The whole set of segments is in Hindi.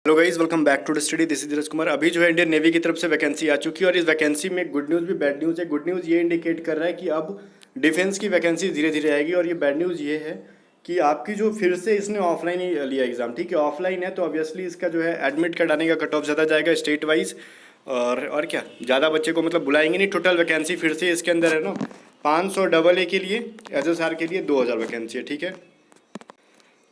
Hello guys, welcome back to the study. This is Dheeraj Kumar. अभी जो है इंडियन नेवी की तरफ से वैकेंसी आ चुकी है और इस वैकेंसी में गुड न्यूज़ भी बैड न्यूज़ है। गुड न्यूज़ ये इंडिकेट कर रहा है कि अब डिफेंस की वैकेंसी धीरे धीरे आएगी, और ये बैड न्यूज़ ये है कि आपकी जो फिर से इसने ऑफलाइन ही लिया एग्ज़ाम। ठीक है, ऑफलाइन है तो ऑब्वियसली इसका जो है एडमिट कार्ड आने का कट ऑफ ज़्यादा जाएगा स्टेट वाइज, और क्या ज़्यादा बच्चे को मतलब बुलाएंगे नहीं। टोटल वैकेंसी फिर से इसके अंदर है ना 500 डबल ए के लिए, SSR के लिए 2000 वैकेंसी है। ठीक है,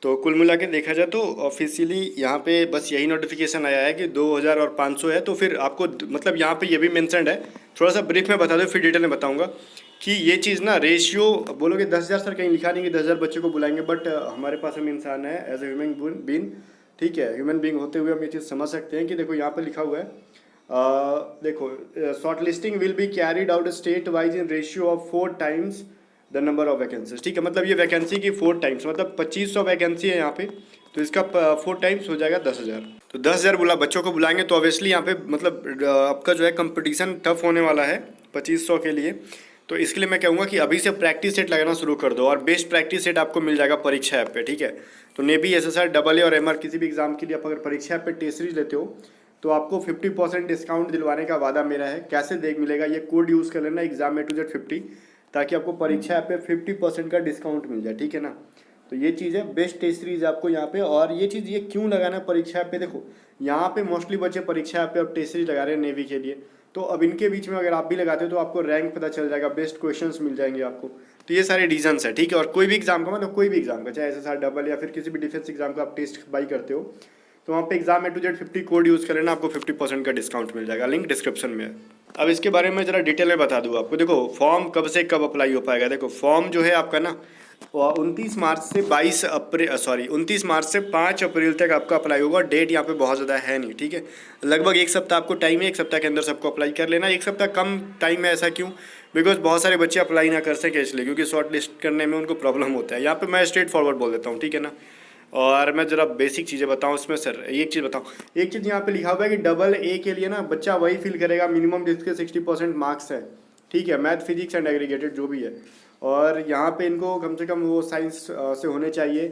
तो कुल मिला के देखा जाए तो ऑफिशियली यहाँ पे बस यही नोटिफिकेशन आया है कि 2000 और 500 है। तो फिर आपको मतलब यहाँ पे ये भी मेंशन्ड है, थोड़ा सा ब्रीफ में बता दो फिर डिटेल में बताऊँगा कि ये चीज़ ना रेशियो बोलोगे 10,000 सर, कहीं लिखा नहीं कि 10,000 बच्चे को बुलाएंगे, बट हमारे पास हम इंसान है एज ए ह्यूमन बीइंग। ठीक है, ह्यूमन बीइंग होते हुए हम ये चीज़ समझ सकते हैं कि देखो यहाँ पर लिखा हुआ है, देखो short listing will be carried out state wise in ratio of 4 times the number of vacancies. ठीक है, मतलब ये वैकेंसी की 4 टाइम्स, मतलब 2500 वैकेंसी है यहाँ पे, तो इसका 4 टाइम्स हो जाएगा 10,000। तो 10,000 बच्चों को बुलाएंगे तो ऑब्वियसली यहाँ पे मतलब आपका जो है कंपटीशन टफ होने वाला है 2500 के लिए। तो इसके लिए मैं कहूँगा कि अभी से प्रैक्टिस सेट लगाना शुरू कर दो, और बेस्ट प्रैक्टिस सेट आपको मिल जाएगा परीक्षा ऐप पे। ठीक है, तो नेवी, SSR, AA और MR किसी भी एग्जाम के लिए आप अगर परीक्षा ऐप पे टेस्ट सीरीज लेते हो तो आपको 50% डिस्काउंट दिलवाने का वादा मेरा है। कैसे देख मिलेगा, ये कोड यूज़ कर लेना एग्जाम A to Z 50, ताकि आपको परीक्षा ऐप पे 50% का डिस्काउंट मिल जाए। ठीक है ना, तो ये चीज़ है, बेस्ट टेस्ट सीरीज आपको यहाँ पे। और ये चीज़ ये क्यों लगाना है परीक्षा ऐप पे, देखो यहाँ पे मोस्टली बच्चे परीक्षा ऐप पे अब टेस्ट सीरीज लगा रहे हैं नेवी के लिए, तो अब इनके बीच में अगर आप भी लगाते हो तो आपको रैंक पता चल जाएगा, बेस्ट क्वेश्चंस मिल जाएंगे आपको। तो ये सारे रीजंस है। ठीक है, और कोई भी एग्जाम का मतलब कोई भी एग्जाम का, चाहे SSR, AA या फिर किसी भी डिफेंस एग्जाम का आप टेस्ट बाई करते हो तो वहाँ पे exam A to Z 50 code use कर लेना, आपको 50% का डिस्काउंट मिल जाएगा, लिंक डिस्क्रिप्शन में है। अब इसके बारे में ज़रा डिटेल में बता दूँ आपको। देखो फॉर्म कब से कब अप्लाई हो पाएगा, देखो फॉर्म जो है आपका ना 29 मार्च से 29 मार्च से 5 अप्रैल तक आपका अप्लाई होगा। डेट यहाँ पे बहुत ज़्यादा है नहीं। ठीक है, लगभग एक सप्ताह आपको टाइम है, एक सप्ताह के अंदर सबको अप्लाई कर लेना। एक सप्ताह कम टाइम है, ऐसा क्यों? बिकॉज बहुत सारे बच्चे अप्लाई ना कर सके इसलिए, क्योंकि शॉर्ट लिस्ट करने में उनको प्रॉब्लम होता है। यहाँ पे मैं स्ट्रेट फॉरवर्ड बोल देता हूँ, ठीक है ना। और मैं ज़रा बेसिक चीज़ें बताऊँ इसमें सर, एक चीज़ बताऊँ, एक चीज़ यहाँ पे लिखा हुआ है कि AA के लिए ना बच्चा वही फिल करेगा मिनिमम जिसके 60% मार्क्स है। ठीक है, मैथ, फिजिक्स एंड एग्रीगेटेड जो भी है, और यहाँ पे इनको कम से कम वो साइंस से होने चाहिए।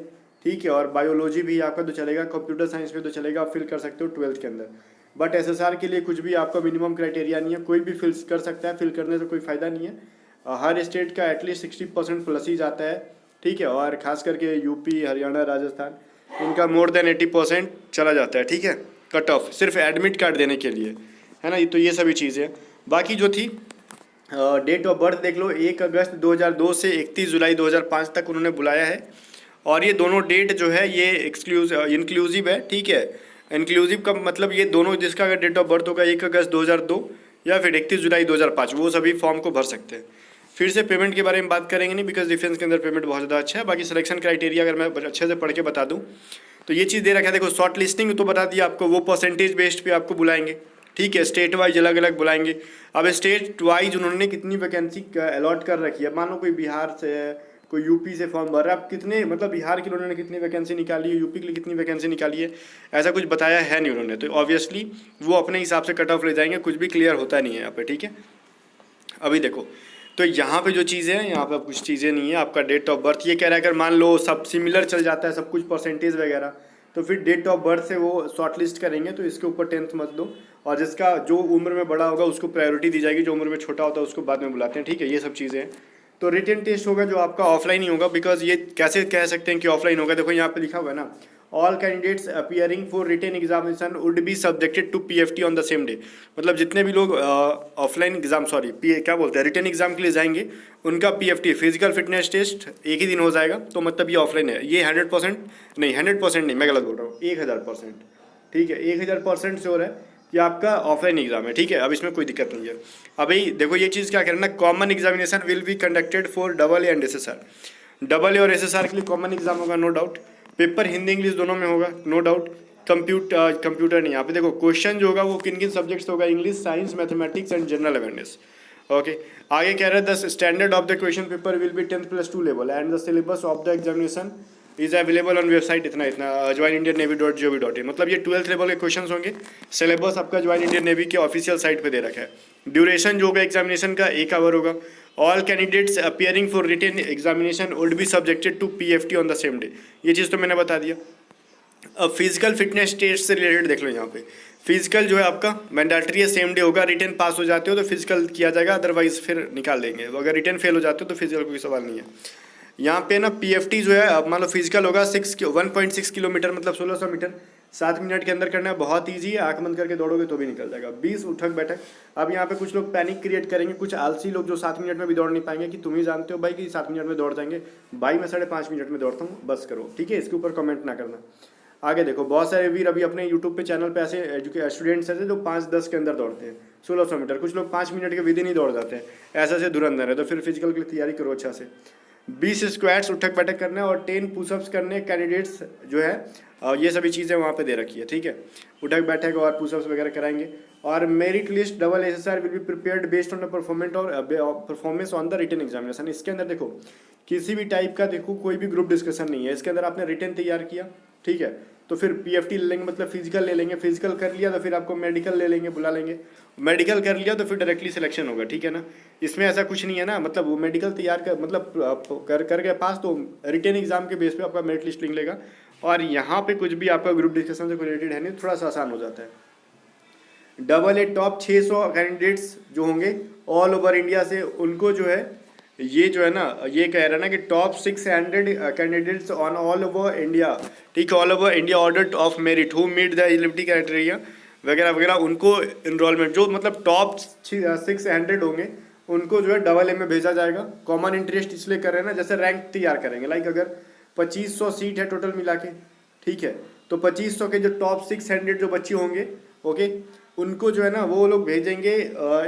ठीक है, और बायोलॉजी भी आपका तो चलेगा, कंप्यूटर साइंस में तो चलेगा, आप फिल कर सकते हो 12th के अंदर। बट SSR के लिए कुछ भी आपका मिनिमम क्राइटेरिया नहीं है, कोई भी फिल कर सकता है, फिल करने से कोई फ़ायदा नहीं है। हर स्टेट का एटलीस्ट 60% प्लस ही जाता है। ठीक है, और खास करके यूपी, हरियाणा, राजस्थान, इनका मोर देन 80% चला जाता है। ठीक है, कट ऑफ सिर्फ एडमिट कार्ड देने के लिए, है ना। तो ये सभी चीज़ें बाकी जो थी, डेट ऑफ बर्थ देख लो, 1 अगस्त 2002 से 31 जुलाई 2005 तक उन्होंने बुलाया है। और ये दोनों डेट जो है ये इंक्लूसिव है। ठीक है, इंक्लूसिव का मतलब ये दोनों, जिसका अगर डेट ऑफ बर्थ होगा 1 अगस्त 2002 या फिर 31 जुलाई 2005, वो सभी फॉर्म को भर सकते हैं। फिर से पेमेंट के बारे में बात करेंगे नहीं, बिकॉज डिफेंस के अंदर पेमेंट बहुत ज़्यादा अच्छा है। बाकी सिलेक्शन क्राइटेरिया अगर मैं अच्छे से पढ़ के बता दूँ तो ये चीज़ दे रखा है। देखो शॉर्ट लिस्टिंग तो बता दिया आपको, वो परसेंटेज बेस्ड पे आपको बुलाएंगे। ठीक है, स्टेट वाइज अलग अलग बुलाएंगे। अब स्टेट वाइज उन्होंने कितनी वैकेंसी अलॉट कर रखी है, मान लो कोई बिहार से है, कोई यूपी से फॉर्म भर रहा है, अब कितने मतलब बिहार के लिए उन्होंने कितनी वैकेंसी निकाली है, यूपी के लिए कितनी वैकेंसी निकाली है, ऐसा कुछ बताया है नहीं उन्होंने। तो ऑब्वियसली वो अपने हिसाब से कट ऑफ ले जाएंगे, कुछ भी क्लियर होता नहीं है यहाँ पे। ठीक है, अभी देखो तो यहाँ पे जो चीज़ें हैं, यहाँ पे कुछ चीज़ें नहीं है। आपका डेट ऑफ बर्थ ये कह रहा है, अगर मान लो सब सिमिलर चल जाता है सब कुछ परसेंटेज वगैरह, तो फिर डेट ऑफ बर्थ से वो शॉर्ट लिस्ट करेंगे, तो इसके ऊपर 10th मत दो। और जिसका जो उम्र में बड़ा होगा उसको प्रायोरिटी दी जाएगी, जो उम्र में छोटा होता है उसको बाद में बुलाते हैं। ठीक है, ये सब चीज़ें हैं। तो रिटन टेस्ट होगा जो आपका ऑफलाइन ही होगा, बिकॉज ये कैसे कह सकते हैं कि ऑफलाइन होगा, देखो यहाँ पे लिखा हुआ है ना, all candidates appearing for written examination would be subjected to PFT on the same day. मतलब जितने भी लोग ऑफलाइन एग्जाम क्या बोलते हैं रिटन एग्जाम के लिए जाएंगे, उनका PFT फिजिकल फिटनेस टेस्ट एक ही दिन हो जाएगा। तो मतलब ये ऑफलाइन है, ये 100% नहीं, 100% नहीं, मैं गलत बोल रहा हूँ, 1000%। ठीक है, 1000% श्योर है कि आपका ऑफलाइन एग्जाम है। ठीक है, अब इसमें कोई दिक्कत नहीं है। अभी देखो ये चीज़ क्या करना, common examination will be conducted for AA and SSR। AA और SSR के लिए कॉमन एग्जाम होगा, no doubt. Paper Hindi English दोनों में होगा, नो डाउट। कंप्यूटर नहीं, यहाँ पे देखो क्वेश्चन जो होगा वो किन किन सब्जेक्ट्स होगा, English, science, mathematics and general awareness. Okay, आगे कह रहे हैं the standard of the question paper will be 10+2 level and the syllabus of the examination is available on website इतना joinindiannavy.gov.in। मतलब ये 12th लेवल के क्वेश्चन होंगे। सिलेबस आपका ज्वाइन इंडियन नेवी के ऑफिशियल साइट पे दे रखा है। ड्यूरेशन जो होगा एग्जामिनेशन का 1 आवर होगा। All candidates appearing for written examination would be subjected to PFT on the same day. ये चीज़ तो मैंने बता दिया। अब फिजिकल फिटनेस टेस्ट से रिलेटेड देख लो यहाँ पे। फिजिकल जो है आपका मैंडेटरी है, सेम डे होगा। रिटर्न पास हो जाते हो तो फिजिकल किया जाएगा, अदरवाइज फिर निकाल देंगे। अगर रिटर्न फेल हो जाते हो तो फिजिकल कोई सवाल नहीं है। यहाँ पे ना पीएफटी जो है, अब मान लो फिजिकल होगा 1.6 किलोमीटर मतलब 1600 मीटर 7 मिनट के अंदर करना है। बहुत ईजी है, आंख बंद करके दौड़ोगे तो भी निकल जाएगा। 20 उठक बैठक। अब यहाँ पे कुछ लोग पैनिक क्रिएट करेंगे, कुछ आलसी लोग जो 7 मिनट में भी दौड़ नहीं पाएंगे कि तुम ही जानते हो भाई कि 7 मिनट में दौड़ जाएंगे। भाई मैं 5.5 मिनट में दौड़ता हूँ, बस करो, ठीक है। इसके ऊपर कमेंट ना करना। आगे देखो, बहुत सारे वीर अभी अपने यूट्यूब पे चैनल पे ऐसे स्टूडेंट्स हैं जो 5-10 के अंदर दौड़ते हैं 1600 मीटर। कुछ लोग 5 मिनट के विद इन ही दौड़ जाते हैं, ऐसा से धुरंधर है। तो फिर फिजिकल की तैयारी करो अच्छा से। 20 स्क्वाट्स उठक बैठक करने और 10 पुशअप्स करने। कैंडिडेट्स जो है ये सभी चीज़ें वहाँ पे दे रखी है, ठीक है। उठक बैठक और पुशअप्स वगैरह कराएंगे। और merit list double SSR will be prepared based on the performance on the written examination. इसके अंदर देखो किसी भी टाइप का देखो कोई भी ग्रुप डिस्कशन नहीं है। इसके अंदर आपने रिटन तैयार किया, ठीक है, तो फिर पीएफटी ले लेंगे, मतलब फिजिकल ले लेंगे। फिजिकल कर लिया तो फिर आपको मेडिकल ले लेंगे, बुला लेंगे। मेडिकल कर लिया तो फिर डायरेक्टली सिलेक्शन होगा, ठीक है ना। इसमें ऐसा कुछ नहीं है ना, मतलब वो मेडिकल तैयार कर मतलब कर गए पास तो रिटन एग्जाम के बेस पे आपका मेरिट लिस्ट लिंक लेगा। और यहाँ पे कुछ भी आपका ग्रुप डिस्कशन से रिलेटेड है नहीं, थोड़ा सा आसान हो जाता है। डबल ए टॉप 600 कैंडिडेट्स जो होंगे ऑल ओवर इंडिया से, उनको जो है ये जो है ना, ये कह रहा है ना कि top 600 candidates on all over India, ठीक है, all over India order of merit who meet the eligibility criteria वगैरह वगैरह, उनको इनरोलमेंट जो मतलब टॉप 600 होंगे उनको जो है डबल ए में भेजा जाएगा। कॉमन इंटरेस्ट इसलिए कर रहे हैं ना, जैसे रैंक तैयार करेंगे। लाइक अगर 2500 सीट है टोटल मिला के, ठीक है, तो 2500 के जो टॉप 600 जो बच्चे होंगे, ओके, उनको जो है ना वो लोग भेजेंगे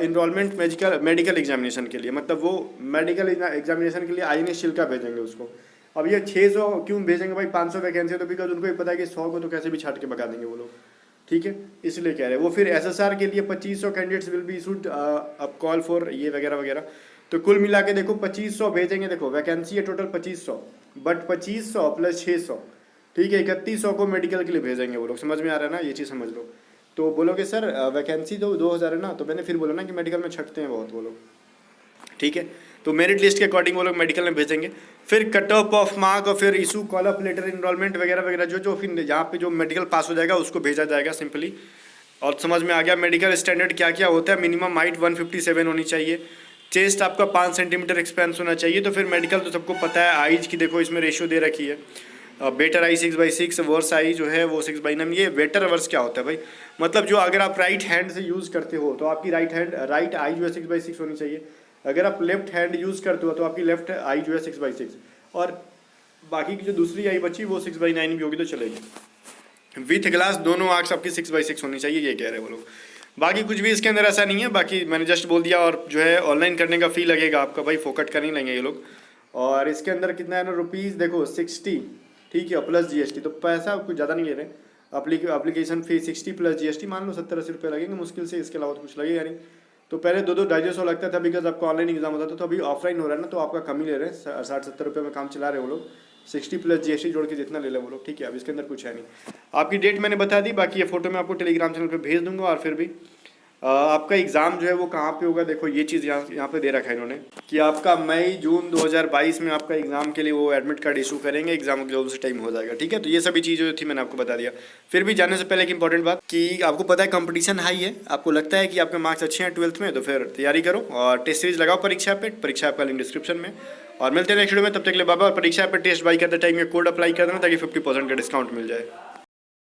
इनरोलमेंट मेडिकल एग्जामिनेशन के लिए। मतलब वो मेडिकल एग्जामिनेशन के लिए आईएनएस शिल्का भेजेंगे उसको। अब ये 600 क्यों भेजेंगे भाई, 500 वैकेंसी है तो बिकॉज उनको ही पता है कि 100 को तो कैसे भी छाट के भगा देंगे वो लोग, ठीक है, इसलिए कह रहे हैं वो। फिर एसएसआर के लिए 2500 कैंडिडेट्स विल बी इशूड अब कॉल फॉर ये वगैरह वगैरह। तो कुल मिला के देखो 2500 भेजेंगे। देखो वैकेंसी है टोटल 2500, बट 2500 प्लस 600, ठीक है, 3100 को मेडिकल के लिए भेजेंगे वो लोग। समझ में आ रहा है ना, ये चीज़ समझ लो। तो बोलोगे सर वैकेंसी तो 2000 है ना, तो मैंने फिर बोला ना कि मेडिकल में छटते हैं बहुत वो लोग, ठीक है। तो मेरिट लिस्ट के अकॉर्डिंग वो लोग मेडिकल में भेजेंगे। फिर कट ऑफ ऑफ मार्क और फिर issue call up letter enrolment वगैरह वगैरह जो फिर यहाँ पे जो मेडिकल पास हो जाएगा उसको भेजा जाएगा सिंपली। और समझ में आ गया मेडिकल स्टैंडर्ड क्या क्या होता है। मिनिमम हाइट 157 होनी चाहिए, चेस्ट आपका 5 सेंटीमीटर एक्सपेंस होना चाहिए। तो फिर मेडिकल तो सबको पता है, आइज की देखो इसमें रेशियो दे रखी है। बेटर आई 6/6, वर्स आई जो है वो 6/9। ये बेटर वर्स क्या होता है भाई, मतलब जो अगर आप राइट हैंड से यूज़ करते हो तो आपकी राइट आई जो है 6/6 होनी चाहिए। अगर आप लेफ्ट हैंड यूज़ करते हो तो आपकी लेफ्ट आई जो है 6/6, और बाकी की जो दूसरी आई बची वो 6/9 भी होगी तो चलेगी। विथ ग्लास दोनों आंख आपकी 6/6 होनी चाहिए, ये कह रहे हैं वो लोग। बाकी कुछ भी इसके अंदर ऐसा नहीं है, बाकी मैंने जस्ट बोल दिया। और जो है ऑनलाइन करने का फ़ी लगेगा आपका भाई, फोकट कर नहीं लेंगे ये लोग। और इसके अंदर कितना है ना, रुपीज़ देखो 60, ठीक है, प्लस जीएसटी, तो पैसा कुछ ज़्यादा नहीं ले रहे। एप्लीकेशन फ़ी 60 प्लस जीएसटी, मान लो 70-80 रुपये लगेंगे मुश्किल से, इसके अलावा तो कुछ लगेगा नहीं। तो पहले 2-2-250 लगता था बिकॉज आपका ऑनलाइन एग्जाम होता था, तो अभी ऑफलाइन हो रहा है ना, तो आपका कम ही ले रहे हैं, 60-70 रुपये में काम चला रहे हैं वो लोग। 60 प्लस जीएसटी जोड़ के जितना ले लें वो लोग, ठीक है। अब इसके अंदर कुछ है नहीं। आपकी डेट मैंने बता दी, बाकी ये फोटो मैं आपको टेलीग्राम चैनल पे भेज दूंगा। और फिर भी आपका एग्ज़ाम जो है वो कहाँ पे होगा, देखो ये चीज़ यहाँ पे दे रखा है इन्होंने कि आपका मई जून 2022 में आपका एग्ज़ाम के लिए वो एडमिट कार्ड इशू करेंगे। एग्जाम के उस टाइम हो जाएगा, ठीक है। तो ये सभी चीज़ें जो थी मैंने आपको बता दिया। फिर भी जाने से पहले एक इंपॉर्टेंट बात कि आपको पता है कंपटीशन हाई है, आपको लगता है कि आपके मार्क्स अच्छे हैं 12th में, तो फिर तैयारी करो और टेस्ट सीरीज लगाओ परीक्षा आपका लिंक डिस्क्रिप्शन में। और मिलते हैं नेक्स्ट वीडियो में, तब तक के लिए बाबा। और परीक्षा पे टेस्ट बाई करते टाइम ये कोड अप्लाई कर देना ताकि 50% का डिस्काउंट मिल जाए।